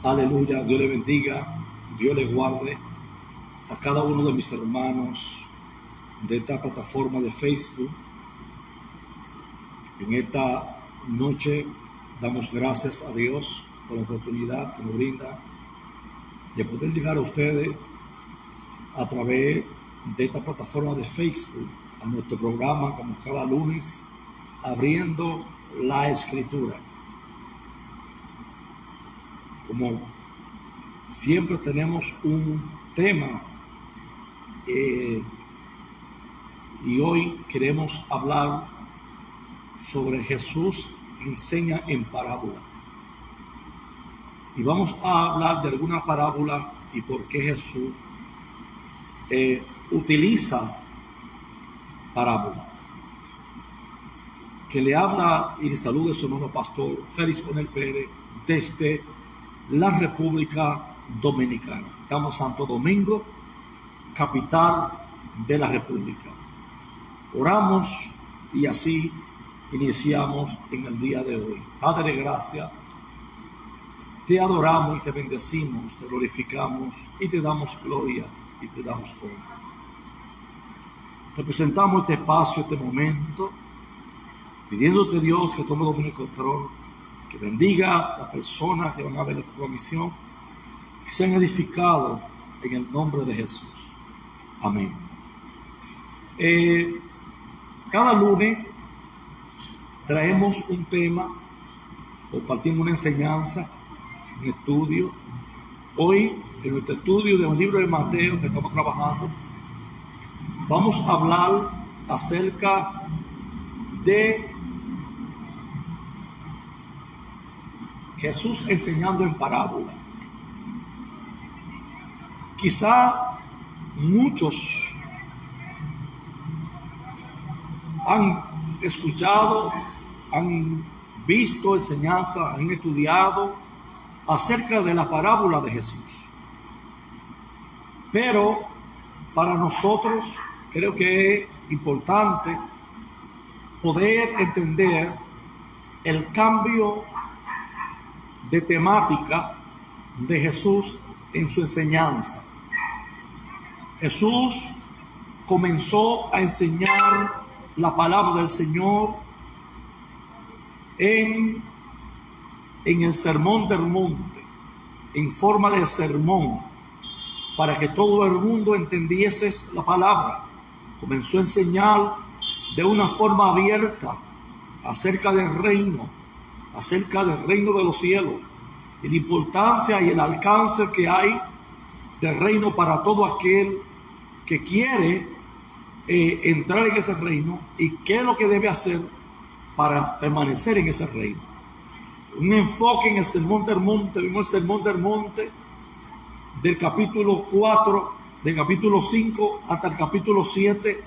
Aleluya, Dios le bendiga, Dios le guarde a cada uno de mis hermanos de esta plataforma de Facebook. En esta noche damos gracias a Dios por la oportunidad que nos brinda de poder llegar a ustedes a través de esta plataforma de Facebook, a nuestro programa como cada lunes, abriendo la Escritura. Como siempre tenemos un tema y hoy queremos hablar sobre Jesús enseña en parábola. Y vamos a hablar de alguna parábola y por qué Jesús utiliza parábola. Que le habla y le saluda su hermano pastor Félix Onel Pérez desde la República Dominicana. Estamos en Santo Domingo, capital de la República. Oramos y así iniciamos en el día de hoy. Padre, gracias. Te adoramos y te bendecimos, te glorificamos y te damos gloria y te damos honra. Te presentamos este espacio, este momento, pidiéndote, Dios, que tome dominio y control, que bendiga a las personas que van a ver esta transmisión, que sean edificados en el nombre de Jesús. Amén. Cada lunes traemos un tema, compartimos una enseñanza, un estudio. Hoy, en nuestro estudio del libro de Mateo que estamos trabajando, vamos a hablar acerca de Jesús enseñando en parábola. Quizá muchos han escuchado, han visto enseñanza, han estudiado acerca de la parábola de Jesús. Pero para nosotros creo que es importante poder entender el cambio de temática de Jesús en su enseñanza. Jesús comenzó a enseñar la palabra del Señor en el Sermón del Monte, en forma de sermón, para que todo el mundo entendiese la palabra. Comenzó a enseñar de una forma abierta acerca del reino de los cielos, y la importancia y el alcance que hay del reino para todo aquel que quiere entrar en ese reino y qué es lo que debe hacer para permanecer en ese reino. Un enfoque en el Sermón del Monte. Vimos el Sermón del Monte del capítulo 4, del capítulo 5 hasta el capítulo 7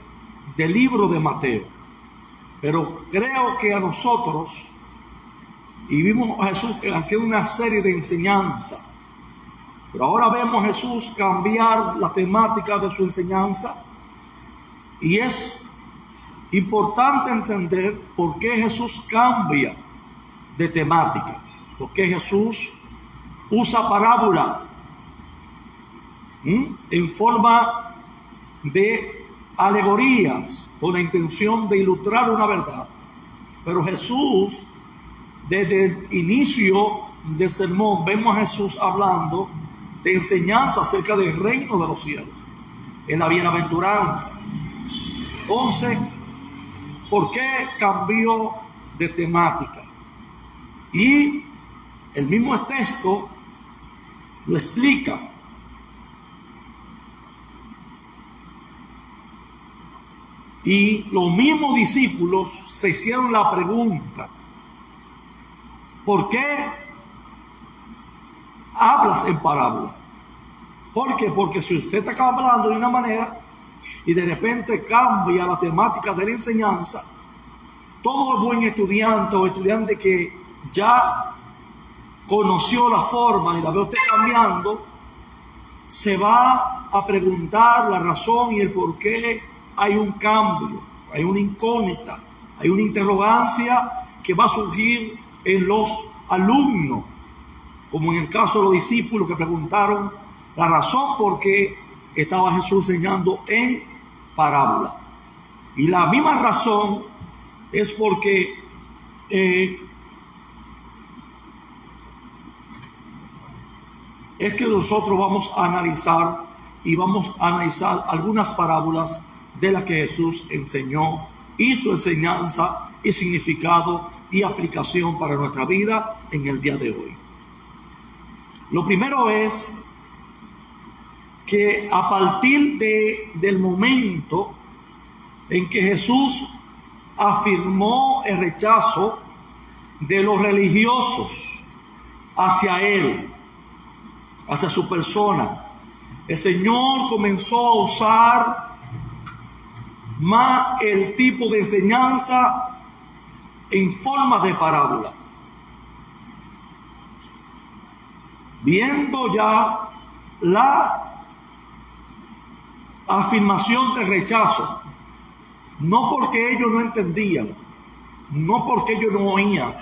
del libro de Mateo. Pero creo que a nosotros, y vimos a Jesús haciendo una serie de enseñanzas, pero ahora vemos a Jesús cambiar la temática de su enseñanza, y es importante entender por qué Jesús cambia de temática, por qué Jesús usa parábola en forma de alegorías con la intención de ilustrar una verdad. Pero Jesús, desde el inicio del sermón, vemos a Jesús hablando de enseñanza acerca del reino de los cielos, en la bienaventuranza. Entonces, ¿por qué cambió de temática? Y el mismo texto lo explica. Y los mismos discípulos se hicieron la pregunta: ¿por qué hablas en parábola? ¿Por qué? Porque si usted está hablando de una manera y de repente cambia la temática de la enseñanza, todo buen estudiante o estudiante que ya conoció la forma y la ve usted cambiando, se va a preguntar la razón y el por qué hay un cambio, hay una incógnita, hay una interrogancia que va a surgir en los alumnos como en el caso de los discípulos que preguntaron la razón por qué estaba Jesús enseñando en parábola. Y la misma razón es porque es que nosotros vamos a analizar algunas parábolas de las que Jesús enseñó y su enseñanza y significado y aplicación para nuestra vida en el día de hoy. Lo primero es que a partir del momento en que Jesús afirmó el rechazo de los religiosos hacia Él, hacia su persona, el Señor comenzó a usar más el tipo de enseñanza en forma de parábola. Viendo ya la afirmación de rechazo, no porque ellos no entendían, no porque ellos no oían,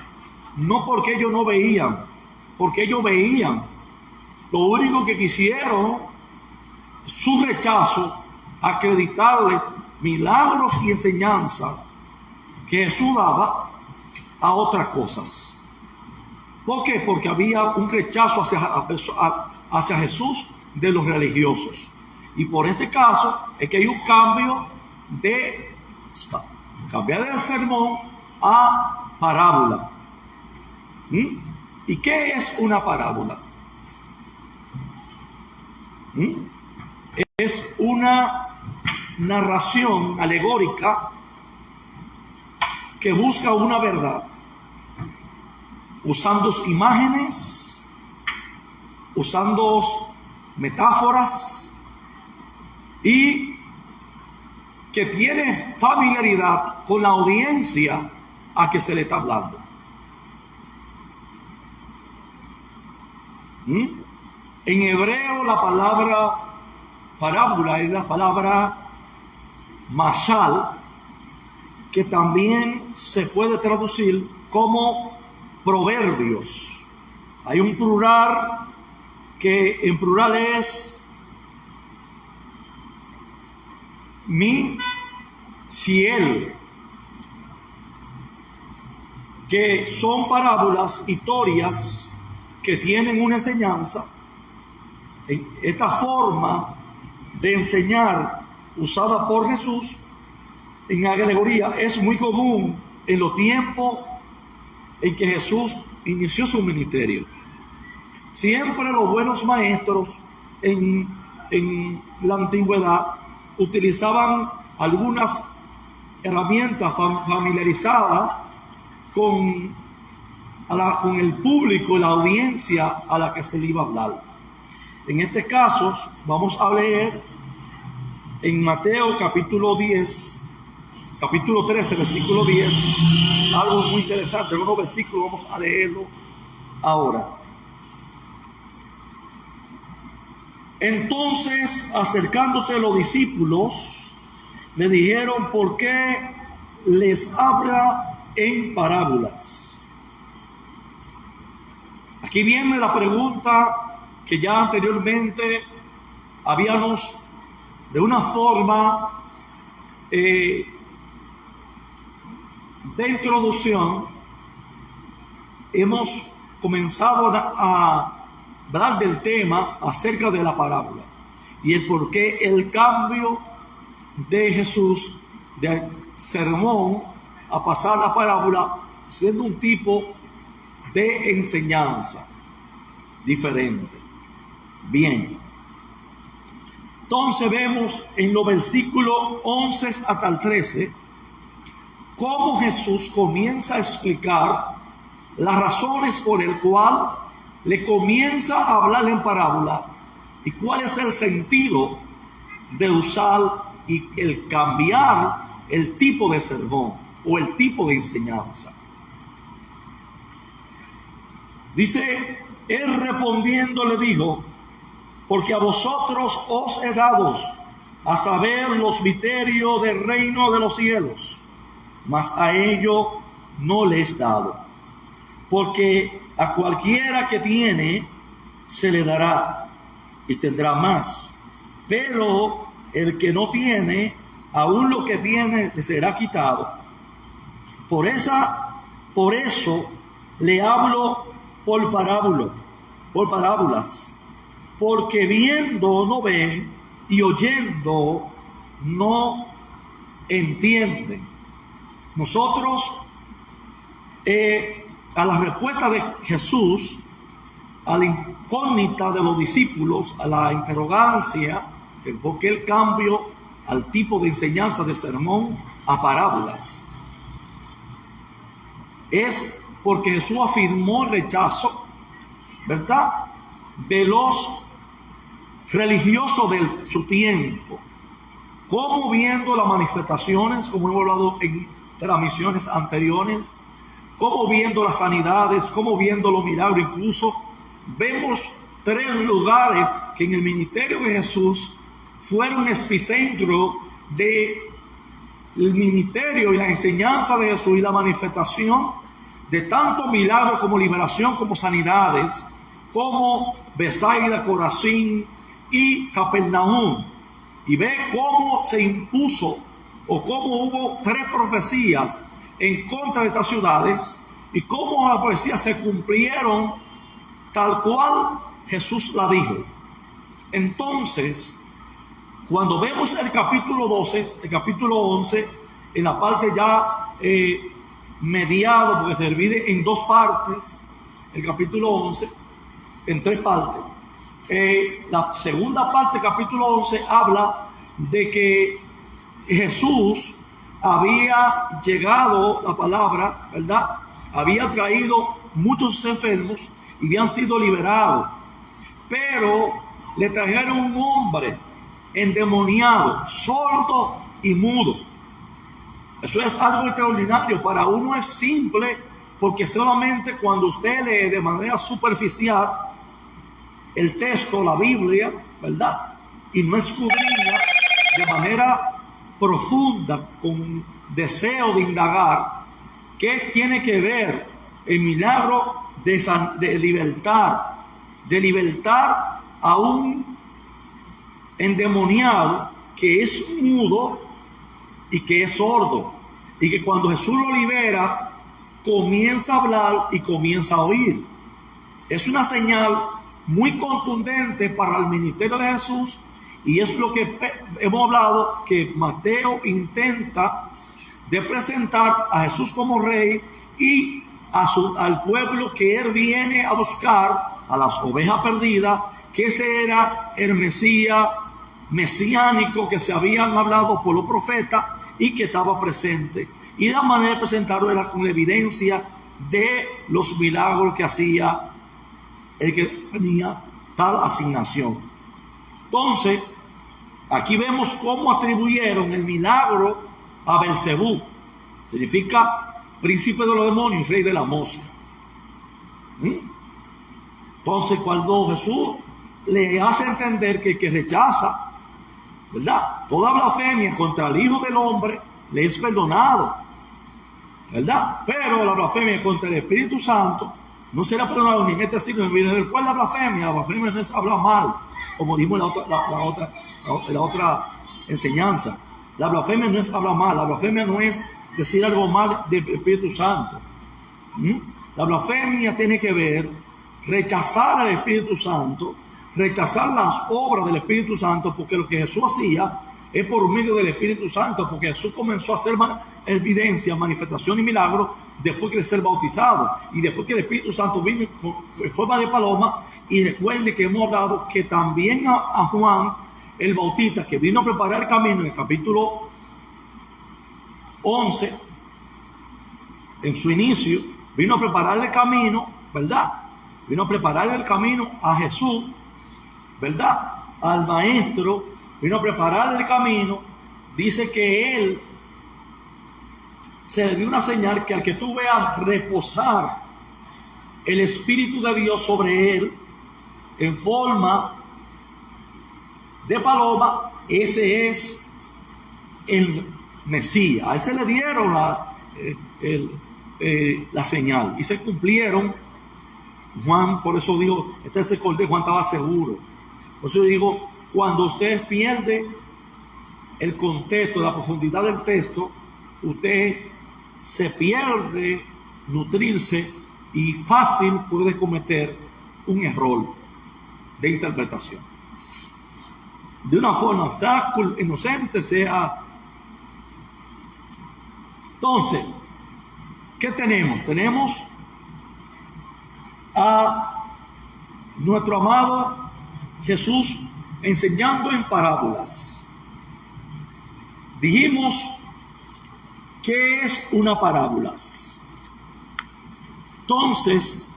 no porque ellos no veían, porque ellos veían. Lo único que quisieron, su rechazo, acreditarle milagros y enseñanzas que Jesús daba a otras cosas. ¿Por qué? Porque había un rechazo hacia Jesús de los religiosos. Y por este caso es que hay un cambio de cambiar el sermón a parábola. ¿Y qué es una parábola? Es una narración alegórica que busca una verdad, usando imágenes, usando metáforas, y que tiene familiaridad con la audiencia a que se le está hablando. En hebreo la palabra parábola es la palabra mashal, que también se puede traducir como proverbios. Hay un plural que en plural es mi ciel, que son parábolas, historias que tienen una enseñanza. Esta forma de enseñar usada por Jesús en alegoría es muy común en los tiempos en que Jesús inició su ministerio. Siempre los buenos maestros en la antigüedad utilizaban algunas herramientas familiarizadas con el público, la audiencia a la que se le iba a hablar. En este caso, vamos a leer en Mateo capítulo 13, versículo 10, algo muy interesante, unos versículos, vamos a leerlo ahora. Entonces, acercándose los discípulos, le dijeron: ¿por qué les habla en parábolas? Aquí viene la pregunta que ya anteriormente habíamos, de una forma de introducción, hemos comenzado a hablar del tema acerca de la parábola y el por qué el cambio de Jesús de sermón a pasar a parábola, siendo un tipo de enseñanza diferente. Bien, entonces vemos en los versículos 11 hasta el 13 cómo Jesús comienza a explicar las razones por el cual le comienza a hablar en parábola y cuál es el sentido de usar y el cambiar el tipo de sermón o el tipo de enseñanza. Dice, él respondiendo le dijo: porque a vosotros os he dado a saber los misterios del reino de los cielos, mas a ellos no les he dado. porque a cualquiera que tiene se le dará y tendrá más, pero el que no tiene, aún lo que tiene le será quitado. Por eso le hablo por parábolas, porque viendo no ven y oyendo no entienden. Nosotros, a la respuesta de Jesús, a la incógnita de los discípulos, a la interrogancia, ¿por qué el cambio al tipo de enseñanza de sermón a parábolas? Es porque Jesús afirmó el rechazo, ¿verdad?, de los religiosos de su tiempo, como viendo las manifestaciones, como hemos hablado en transmisiones anteriores, como viendo las sanidades, como viendo los milagros. Incluso vemos 3 lugares que en el ministerio de Jesús fueron epicentro del ministerio y la enseñanza de Jesús y la manifestación de tanto milagros como liberación, como sanidades, como Betsaida, Corazín y Capernaum. Y ve cómo se impuso o cómo hubo 3 profecías en contra de estas ciudades y cómo las profecías se cumplieron tal cual Jesús la dijo. Entonces, cuando vemos el capítulo 12, el capítulo 11, en la parte ya mediado, porque se divide en 2 partes, el capítulo 11, en 3 partes. La segunda parte, capítulo 11, habla de que Jesús había llegado, la palabra, ¿verdad?, había traído muchos enfermos y habían sido liberados, pero le trajeron un hombre endemoniado, sordo y mudo. Eso es algo extraordinario. Para uno es simple, porque solamente cuando usted lee de manera superficial el texto, la Biblia, ¿verdad?, y no escudriña de manera profunda, con deseo de indagar, ¿qué tiene que ver el milagro de libertar a un endemoniado que es mudo y que es sordo, y que cuando Jesús lo libera comienza a hablar y comienza a oír? Es una señal muy contundente para el ministerio de Jesús, y es lo que hemos hablado, que Mateo intenta de presentar a Jesús como rey y al pueblo que él viene a buscar, a las ovejas perdidas, que ese era el Mesías mesiánico que se habían hablado por los profetas y que estaba presente. Y la manera de presentarlo era con evidencia de los milagros que hacía el que tenía tal asignación. Entonces, aquí vemos cómo atribuyeron el milagro a Belcebú. Significa príncipe de los demonios, rey de la mosca. Entonces, cuando Jesús le hace entender que el que rechaza, ¿verdad?, toda blasfemia contra el Hijo del Hombre, le es perdonado, ¿verdad? Pero la blasfemia contra el Espíritu Santo no será perdonado ni en este siglo ni en el cual. La blasfemia no es hablar mal, como dijimos la otra enseñanza. La blasfemia no es hablar mal, la blasfemia no es decir algo mal del Espíritu Santo. La blasfemia tiene que ver rechazar al Espíritu Santo, rechazar las obras del Espíritu Santo, porque lo que Jesús hacía es por medio del Espíritu Santo, porque Jesús comenzó a hacer evidencia, manifestación y milagros después de ser bautizado y después que el Espíritu Santo vino en forma de paloma. Y recuerden que hemos hablado que también a Juan el Bautista, que vino a preparar el camino en el capítulo 11, en su inicio, vino a preparar el camino, ¿verdad? Vino a preparar el camino a Jesús, ¿verdad?, al Maestro, vino a preparar el camino. Dice que él se le dio una señal, que al que tú veas reposar el Espíritu de Dios sobre él en forma de paloma, ese es el Mesías. A ese le dieron la señal. Y se cumplieron. Juan, por eso dijo, este es el cordero. Juan estaba seguro. Por eso digo, cuando ustedes pierden el contexto, la profundidad del texto, usted se pierde nutrirse y fácil puede cometer un error de interpretación. De una forma, sea inocente, sea... Entonces, ¿qué tenemos? Tenemos a nuestro amado Jesús enseñando en parábolas. Dijimos, ¿qué es una parábola? Entonces,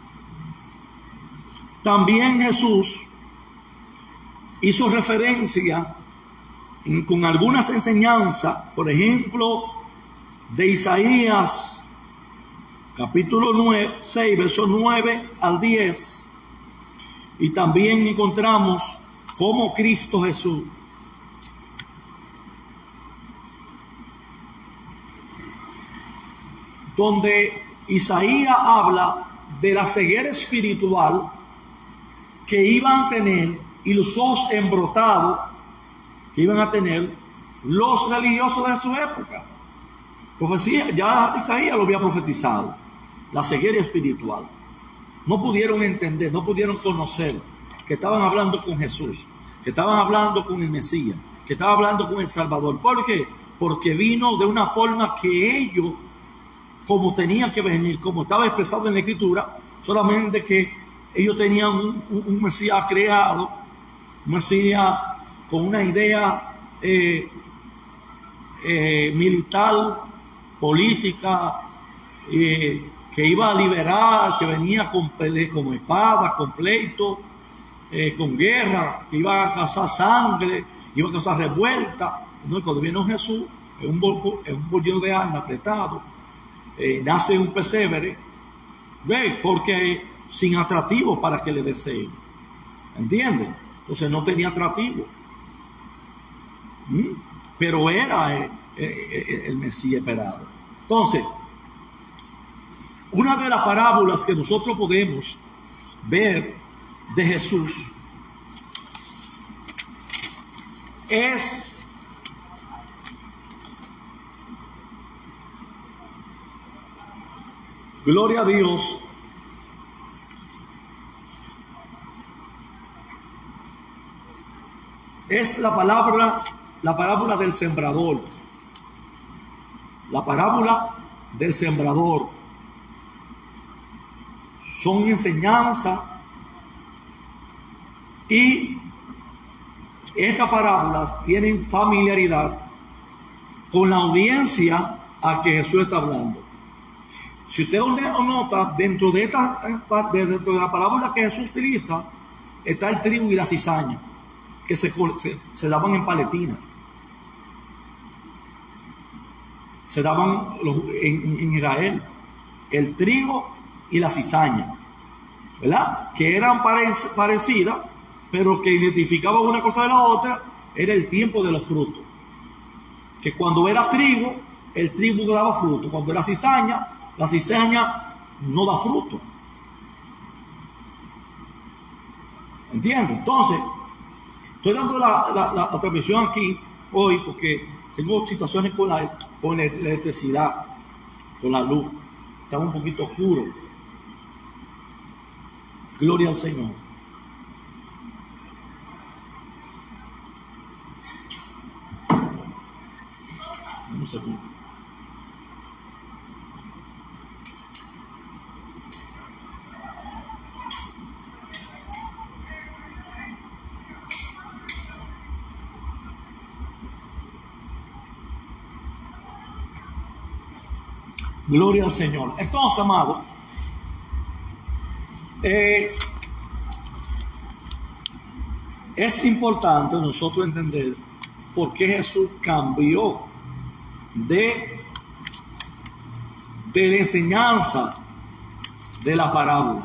también Jesús hizo referencia con algunas enseñanzas, por ejemplo, de Isaías, capítulo 6, versos 9 al 10, y también encontramos cómo Cristo Jesús donde Isaías habla de la ceguera espiritual que iban a tener y los ojos embrotados que iban a tener los religiosos de su época. Profecía, ya Isaías lo había profetizado, la ceguera espiritual. No pudieron entender, no pudieron conocer que estaban hablando con Jesús, que estaban hablando con el Mesías, que estaban hablando con el Salvador. ¿Por qué? Porque vino de una forma que ellos, como tenía que venir, como estaba expresado en la Escritura, solamente que ellos tenían un Mesías creado, un Mesías con una idea militar, política, que iba a liberar, que venía con espadas, con pleitos, con guerra, que iba a causar sangre, iba a causar revuelta. No, cuando vino Jesús, en un bolsillo de armas apretado, nace un pesebre, ¿ve? Porque sin atractivo para que le deseen. ¿Entienden? Entonces no tenía atractivo. Pero era el Mesías esperado. Entonces, una de las parábolas que nosotros podemos ver de Jesús es gloria a Dios. Es la parábola del sembrador. La parábola del sembrador. Son enseñanzas y estas parábolas tienen familiaridad con la audiencia a que Jesús está hablando. Si usted nota, dentro de la parábola que Jesús utiliza, está el trigo y la cizaña, que se daban en Palestina. Se daban en Israel. El trigo y la cizaña, ¿verdad? Que eran parecidas, pero que identificaban una cosa de la otra, era el tiempo de los frutos. Que cuando era trigo, el trigo daba fruto. Cuando era cizaña, la cizaña no da fruto. ¿Entiendes? Entonces, estoy dando la transmisión aquí hoy porque tengo situaciones con la electricidad, con la luz. Está un poquito oscuro. Gloria al Señor. Un segundo. Gloria al Señor. Entonces, amado, es importante nosotros entender por qué Jesús cambió de la enseñanza de la parábola.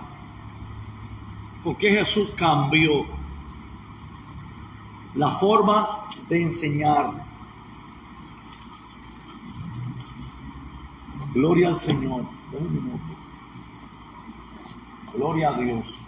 ¿Por qué Jesús cambió la forma de enseñar? Gloria al Señor. Un minuto. Gloria a Dios.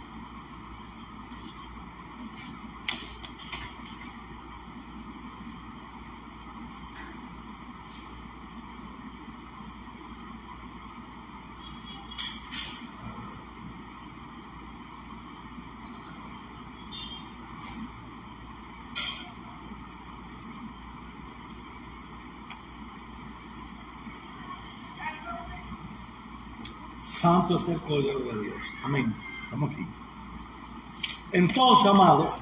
Santo es el Cordero de Dios. Amén. Estamos aquí. Entonces, amado,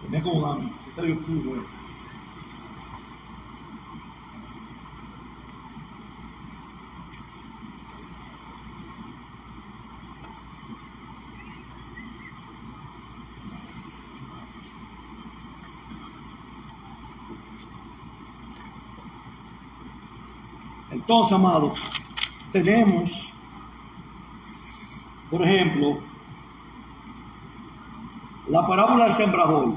me acomodamos. Estoy oscuro. Entonces, amado, tenemos, por ejemplo, la parábola del sembrador,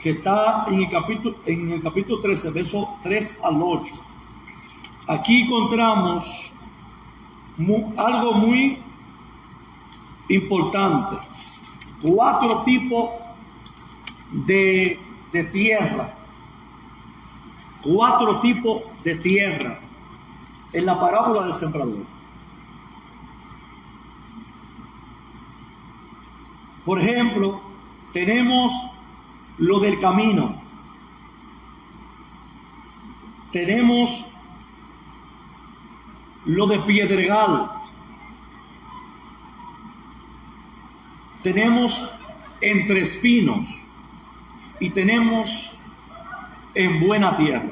que está en el capítulo 13, versos 3 al 8. Aquí encontramos algo muy importante. 4 tipos de tierra. 4 tipos de tierra en la parábola del sembrador. Por ejemplo, tenemos lo del camino. Tenemos lo de Piedregal. Tenemos entre espinos y tenemos en buena tierra.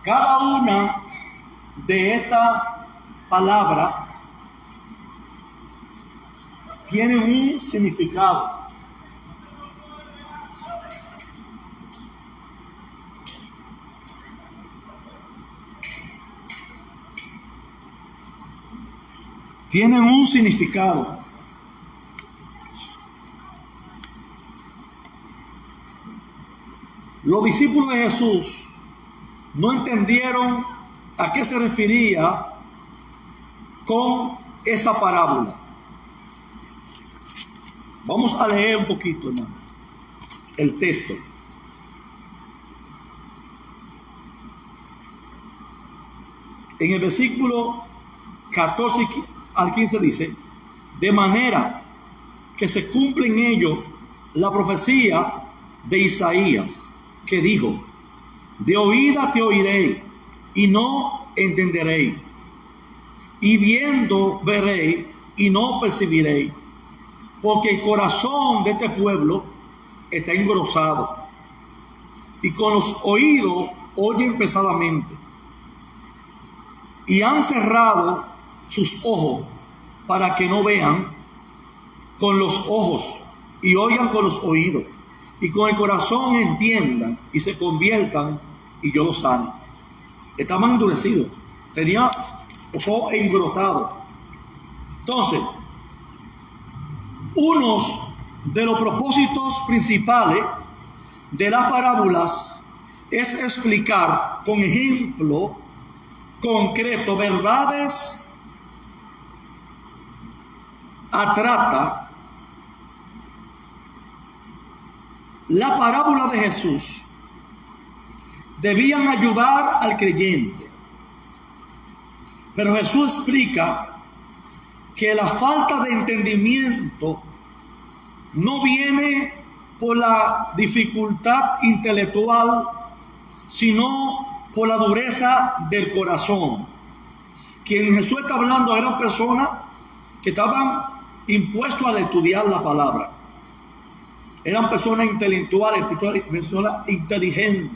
Cada una de estas palabras tiene un significado. Tienen un significado. Los discípulos de Jesús no entendieron a qué se refería con esa parábola. Vamos a leer un poquito, hermano, el texto. En el versículo 14 al 15 dice: de manera que se cumple en ello la profecía de Isaías, que dijo: de oída te oiré y no entenderé, y viendo veré y no percibiré, porque el corazón de este pueblo está engrosado, y con los oídos oyen pesadamente, y han cerrado sus ojos para que no vean con los ojos y oigan con los oídos, y con el corazón entiendan y se conviertan y yo los sane. Estaban endurecidos, tenía los ojos engrosados. Entonces, unos de los propósitos principales de las parábolas es explicar con ejemplo concreto verdades abstractas. La parábola de Jesús debían ayudar al creyente, pero Jesús explica que la falta de entendimiento no viene por la dificultad intelectual, sino por la dureza del corazón. Quien Jesús está hablando eran personas que estaban impuestos a estudiar la palabra. Eran personas intelectuales, personas inteligentes.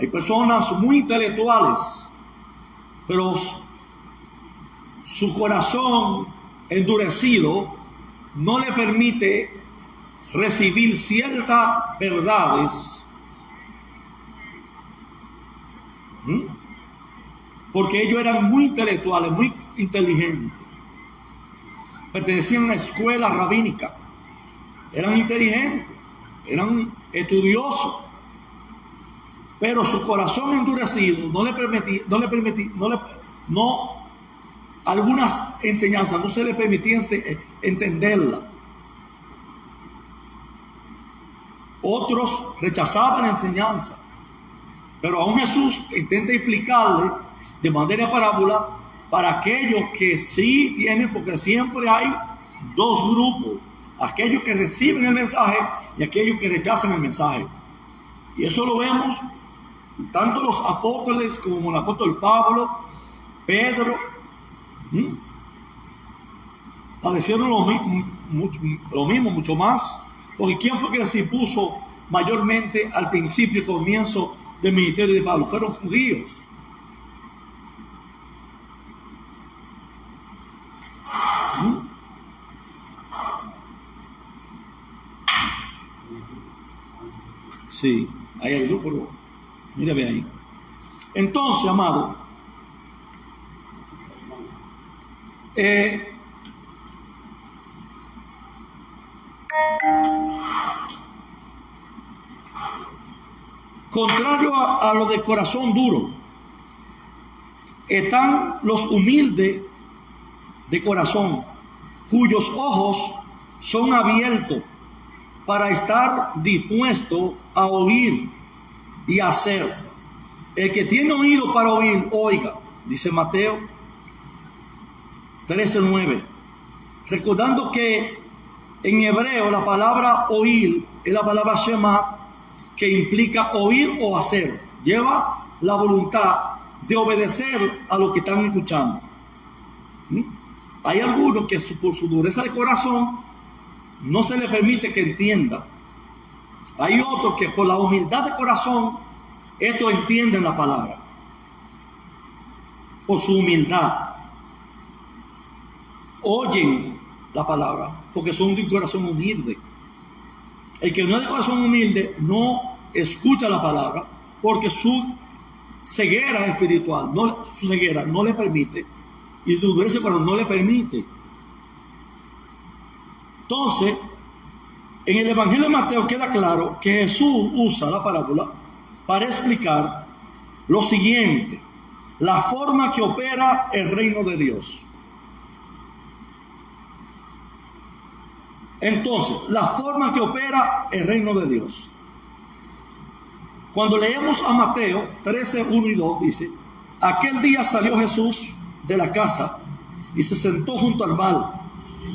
Hay personas muy intelectuales, pero su corazón endurecido no le permite recibir ciertas verdades porque ellos eran muy intelectuales, muy inteligentes. Pertenecían a una escuela rabínica. Eran inteligentes, eran estudiosos. Pero su corazón endurecido algunas enseñanzas no se le permitían entenderlas. Otros rechazaban la enseñanza. Pero aún Jesús intenta explicarle de manera parábola para aquellos que sí tienen, porque siempre hay dos grupos: aquellos que reciben el mensaje y aquellos que rechazan el mensaje. Y eso lo vemos tanto los apóstoles como el apóstol Pablo, Pedro, padecieron lo mismo, mucho más. Porque ¿quién fue que se impuso mayormente al principio y comienzo del ministerio de Pablo? Fueron judíos. Sí, ahí hay luz, pero mírame ahí. Entonces, amado, contrario a los de corazón duro, están los humildes de corazón, cuyos ojos son abiertos para estar dispuesto a oír y hacer. El que tiene oído para oír, oiga, dice Mateo 13:9. Recordando que en hebreo la palabra oír es la palabra shema, que implica oír o hacer. Lleva la voluntad de obedecer a lo que están escuchando. Hay algunos que por su dureza de corazón no se les permite que entienda. Hay otros que por la humildad de corazón, estos entienden la palabra. Por su humildad. Oyen la palabra porque son de un corazón humilde. El que no es de corazón humilde no escucha la palabra porque su ceguera espiritual, su ceguera no le permite, y su dureza de corazón no le permite. Entonces, en el Evangelio de Mateo queda claro que Jesús usa la parábola para explicar lo siguiente: la forma que opera el reino de Dios. Entonces, la forma que opera el reino de Dios. Cuando leemos a Mateo 13:1 y 2, dice: aquel día salió Jesús de la casa y se sentó junto al mar,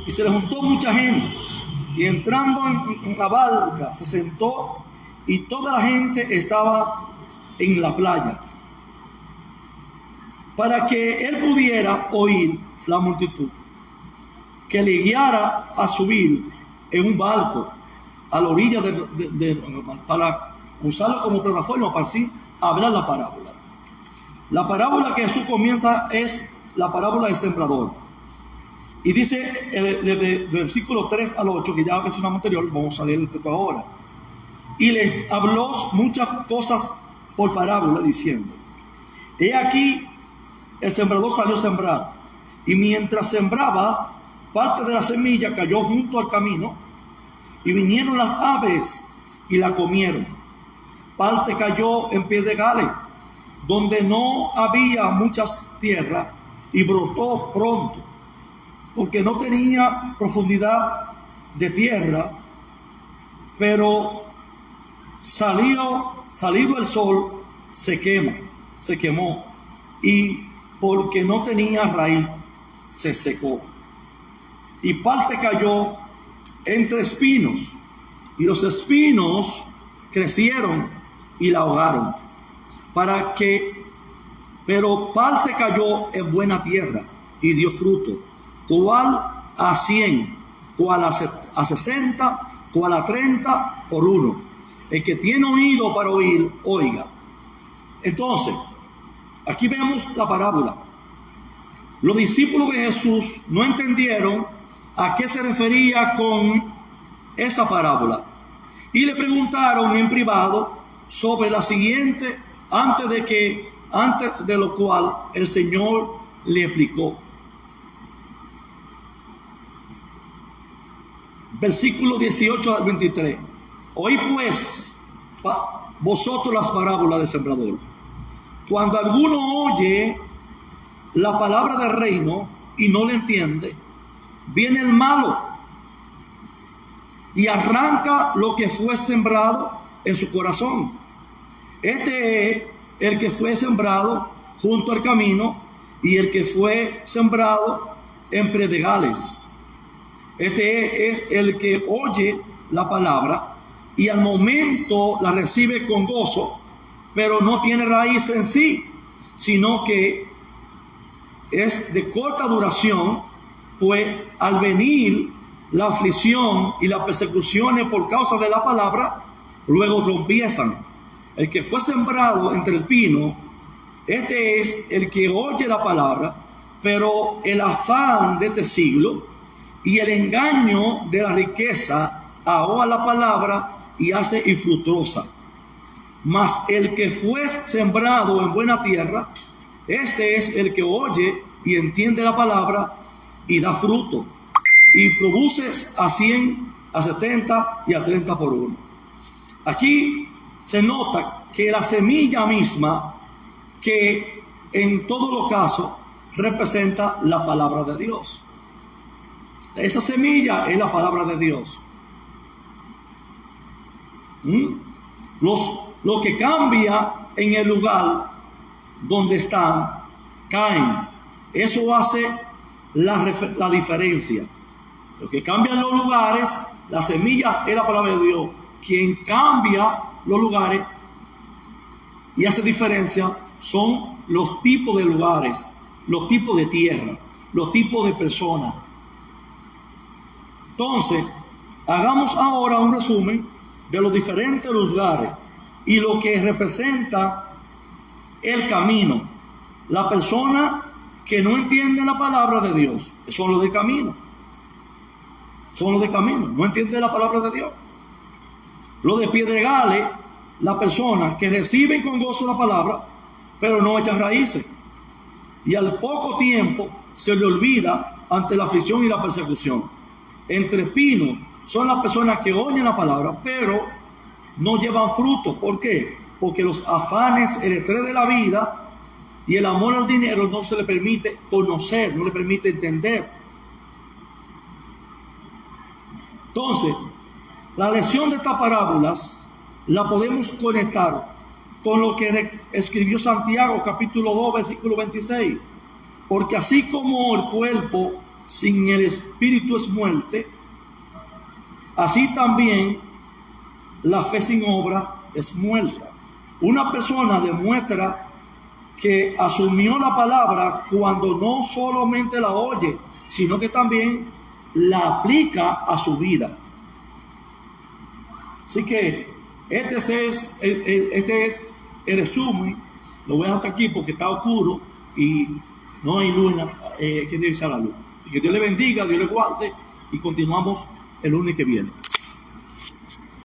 y se le juntó mucha gente, y entrando en la barca se sentó, y toda la gente estaba en la playa, para que él pudiera oír la multitud, que le guiara a subir en un barco a la orilla para usarlo como plataforma para así hablar la parábola. La parábola que Jesús comienza es la parábola del sembrador. Y dice del versículo 3 al 8, que ya mencionamos anterior, vamos a leer el texto ahora. Y les habló muchas cosas por parábola, diciendo: he aquí, el sembrador salió a sembrar, y mientras sembraba, parte de la semilla cayó junto al camino, y vinieron las aves y la comieron. Parte cayó en pedregales, donde no había muchas tierras, y brotó pronto, porque no tenía profundidad de tierra, pero salido el sol, se quemó, y porque no tenía raíz, se secó. Y parte cayó entre espinos, y los espinos crecieron y la ahogaron. Pero parte cayó en buena tierra y dio fruto, cual a 100, cual a 60, cual a 30 por uno. El que tiene oído para oír, oiga. Entonces, aquí vemos la parábola. Los discípulos de Jesús no entendieron a qué se refería con esa parábola, y le preguntaron en privado sobre la siguiente antes de que antes de lo cual el Señor le explicó. Versículo 18 al 23. Oí pues vosotros las parábolas del sembrador. Cuando alguno oye la palabra del reino y no le entiende, viene el malo y arranca lo que fue sembrado en su corazón. Este es el que fue sembrado junto al camino y el que fue sembrado en predegales. Este es el que oye la palabra y al momento la recibe con gozo, pero no tiene raíz en sí, sino que es de corta duración, pues al venir la aflicción y las persecuciones por causa de la palabra, luego tropiezan. El que fue sembrado entre el pino, este es el que oye la palabra, pero el afán de este siglo y el engaño de la riqueza ahoga la palabra y hace infructuosa. Mas el que fue sembrado en buena tierra, este es el que oye y entiende la palabra y da fruto, y produce a 100, a 70 y a 30 por uno. Aquí se nota que la semilla misma, que en todos los casos representa la palabra de Dios. Esa semilla es la palabra de Dios. Lo que cambia en el lugar donde están, caen. Eso hace la diferencia. Lo que cambia en los lugares, la semilla es la palabra de Dios. Quien cambia los lugares y hace diferencia son los tipos de lugares, los tipos de tierra, los tipos de personas. Entonces, hagamos ahora un resumen de los diferentes lugares y lo que representa el camino. La persona que no entiende la palabra de Dios son los de camino. Son los de camino, no entienden la palabra de Dios. Los de pedregales, las personas que reciben con gozo la palabra, pero no echan raíces. Y al poco tiempo se le olvida ante la aflicción y la persecución. Entre pinos son las personas que oyen la palabra, pero no llevan fruto. ¿Por qué? Porque los afanes, el estrés de la vida y el amor al dinero no se le permite conocer, no le permite entender. Entonces, la lección de estas parábolas la podemos conectar con lo que escribió Santiago capítulo 2 versículo 26. Porque así como el cuerpo sin el espíritu es muerte, así también la fe sin obra es muerta. Una persona demuestra que asumió la palabra cuando no solamente la oye, sino que también la aplica a su vida. Así que este es el resumen. Lo voy a dejar hasta aquí porque está oscuro y no hay luz que irse a la luz. Así que Dios le bendiga, Dios le guarde y continuamos el lunes que viene.